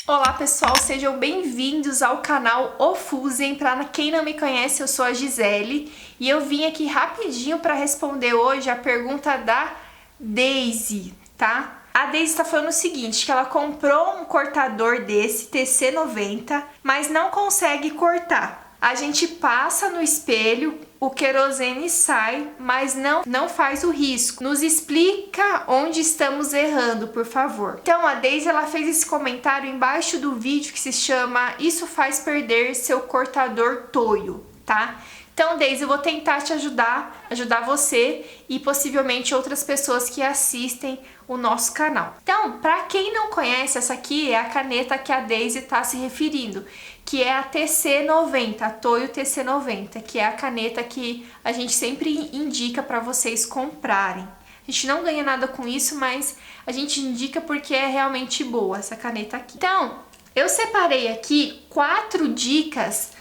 Olá pessoal, sejam bem-vindos ao canal Ofusem. Para quem não me conhece, eu sou a Gisele e eu vim aqui rapidinho para responder hoje a pergunta da Daisy, tá? A Daisy está falando o seguinte, que ela comprou um cortador desse TC90, mas não consegue cortar. A gente passa no espelho, o querosene sai, mas não faz o risco. Nos explica onde estamos errando, por favor. Então, a Daisy ela fez esse comentário embaixo do vídeo que se chama Isso faz perder seu cortador toio, tá? Então, Daisy, eu vou tentar te ajudar você e possivelmente outras pessoas que assistem o nosso canal. Então, para quem não conhece, essa aqui é a caneta que a Daisy está se referindo, que é a TC90, a Toyo TC90, que é a caneta que a gente sempre indica para vocês comprarem. A gente não ganha nada com isso, mas a gente indica porque é realmente boa essa caneta aqui. Então, eu separei aqui 4 dicas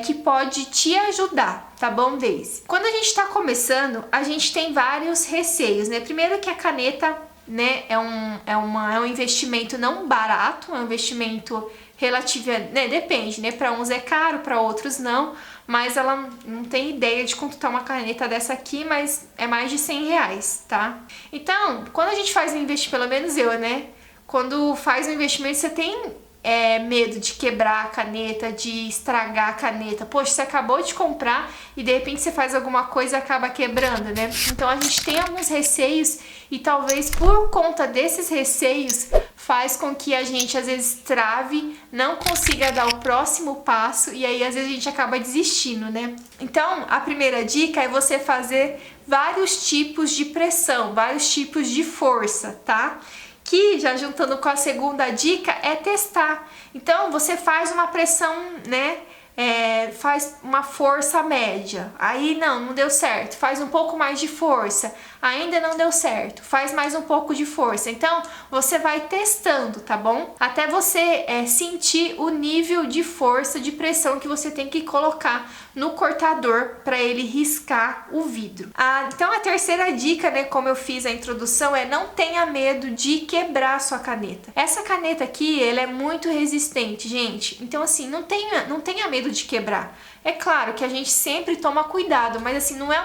que pode te ajudar, tá bom, Daisy? Quando a gente tá começando, a gente tem vários receios, né? Primeiro que a caneta, né, é um investimento não barato, é um investimento relativo, né? Depende, né? Para uns é caro, para outros não, mas ela não tem ideia de quanto tá uma caneta dessa aqui, mas é mais de 100 reais, tá? Então, quando a gente faz um investimento, pelo menos eu, né? Quando faz um investimento, você tem medo de quebrar a caneta, de estragar a caneta. Poxa, você acabou de comprar e de repente você faz alguma coisa e acaba quebrando, né? Então a gente tem alguns receios e talvez por conta desses receios faz com que a gente às vezes trave, não consiga dar o próximo passo e aí às vezes a gente acaba desistindo, né? Então a primeira dica é você fazer vários tipos de pressão, vários tipos de força, tá? Que, já juntando com a segunda dica, é testar. Então, você faz uma pressão, né? Faz uma força média. Aí, não deu certo. Faz um pouco mais de força. Ainda não deu certo. Faz mais um pouco de força. Então, você vai testando, tá bom? Até você sentir o nível de força, de pressão que você tem que colocar no cortador para ele riscar o vidro. Então, a terceira dica, né, como eu fiz a introdução, não tenha medo de quebrar a sua caneta. Essa caneta aqui, ela é muito resistente, gente. Então, assim, não tenha medo de quebrar. É claro que a gente sempre toma cuidado, mas assim, não é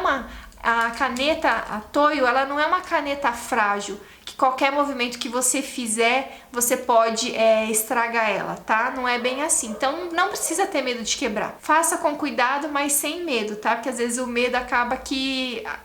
a caneta, a Toyo, ela não é uma caneta frágil, que qualquer movimento que você fizer, você pode estragar ela, tá? Não é bem assim. Então, não precisa ter medo de quebrar. Faça com cuidado, mas sem medo, tá? Porque às vezes o medo acaba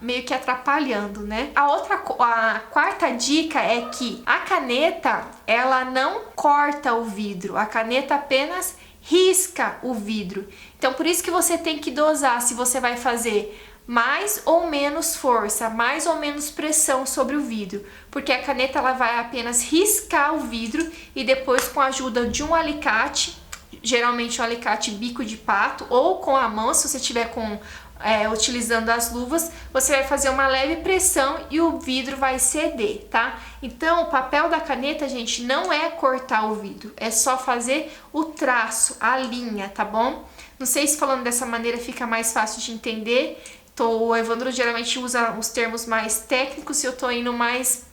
meio que atrapalhando, né? A quarta dica é que a caneta, ela não corta o vidro. A caneta apenas risca o vidro. Então, por isso que você tem que dosar se você vai fazer mais ou menos força, mais ou menos pressão sobre o vidro, porque a caneta ela vai apenas riscar o vidro e depois, com a ajuda de um alicate, geralmente um alicate bico de pato, ou com a mão, se você tiver utilizando as luvas, você vai fazer uma leve pressão e o vidro vai ceder, tá? Então, o papel da caneta, gente, não é cortar o vidro, é só fazer o traço, a linha, tá bom? Não sei se falando dessa maneira fica mais fácil de entender. O Evandro geralmente usa os termos mais técnicos e eu tô indo mais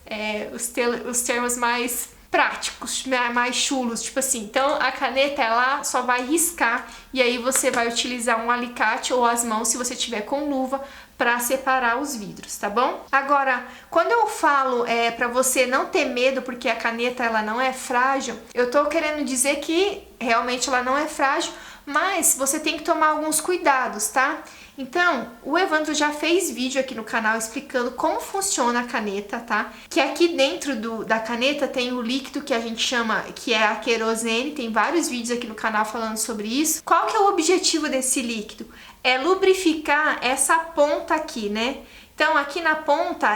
os termos mais práticos, mais chulos, tipo assim. Então a caneta ela só vai riscar e aí você vai utilizar um alicate ou as mãos, se você tiver com luva, para separar os vidros, tá bom? Agora, quando eu falo para você não ter medo porque a caneta ela não é frágil, eu tô querendo dizer que realmente ela não é frágil, mas você tem que tomar alguns cuidados, tá? Então, o Evandro já fez vídeo aqui no canal explicando como funciona a caneta, tá? Que aqui dentro da caneta tem o líquido que a gente chama, que é a querosene, tem vários vídeos aqui no canal falando sobre isso. Qual que é o objetivo desse líquido? É lubrificar essa ponta aqui, né? Então, aqui na ponta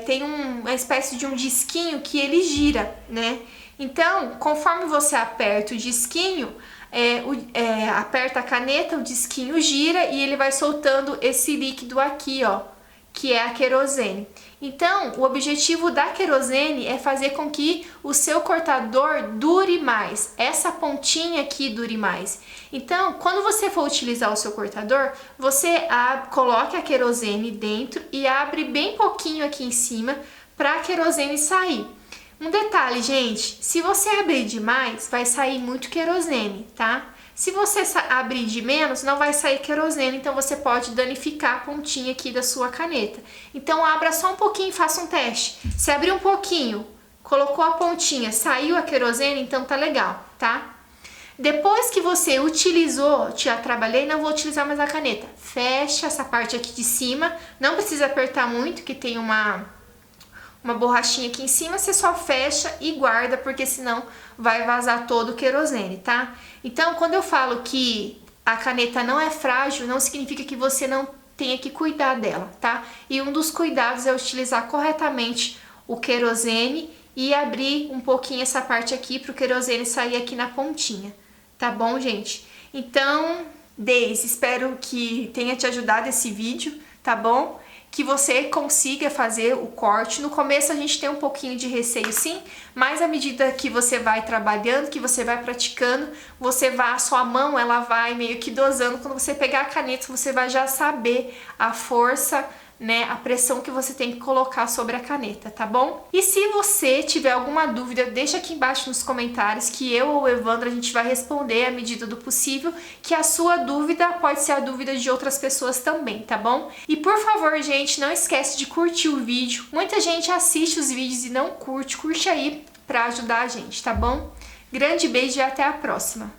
tem uma espécie de um disquinho que ele gira, né? Então, conforme você aperta o disquinho, aperta a caneta, o disquinho gira e ele vai soltando esse líquido aqui, ó, que é a querosene. Então, o objetivo da querosene é fazer com que o seu cortador dure mais, essa pontinha aqui dure mais. Então, quando você for utilizar o seu cortador, você coloque a querosene dentro e abre bem pouquinho aqui em cima para a querosene sair. Um detalhe, gente, se você abrir demais, vai sair muito querosene, tá? Se você abrir de menos, não vai sair querosene, então você pode danificar a pontinha aqui da sua caneta. Então abra só um pouquinho e faça um teste. Se abrir um pouquinho, colocou a pontinha, saiu a querosene, então tá legal, tá? Depois que você utilizou, já trabalhei, não vou utilizar mais a caneta. Fecha essa parte aqui de cima, não precisa apertar muito, que tem uma borrachinha aqui em cima, você só fecha e guarda, porque senão vai vazar todo o querosene, tá? Então, quando eu falo que a caneta não é frágil, não significa que você não tenha que cuidar dela, tá? E um dos cuidados é utilizar corretamente o querosene e abrir um pouquinho essa parte aqui para o querosene sair aqui na pontinha, tá bom, gente? Então, Deise, espero que tenha te ajudado esse vídeo, tá bom? Que você consiga fazer o corte. No começo a gente tem um pouquinho de receio sim, mas à medida que você vai trabalhando, que você vai praticando, a sua mão ela vai meio que dosando. Quando você pegar a caneta, você vai já saber a força, né, a pressão que você tem que colocar sobre a caneta, tá bom? E se você tiver alguma dúvida, deixa aqui embaixo nos comentários que eu ou o Evandro a gente vai responder à medida do possível, que a sua dúvida pode ser a dúvida de outras pessoas também, tá bom? E por favor, gente, não esquece de curtir o vídeo. Muita gente assiste os vídeos e não curte, curte aí pra ajudar a gente, tá bom? Grande beijo e até a próxima!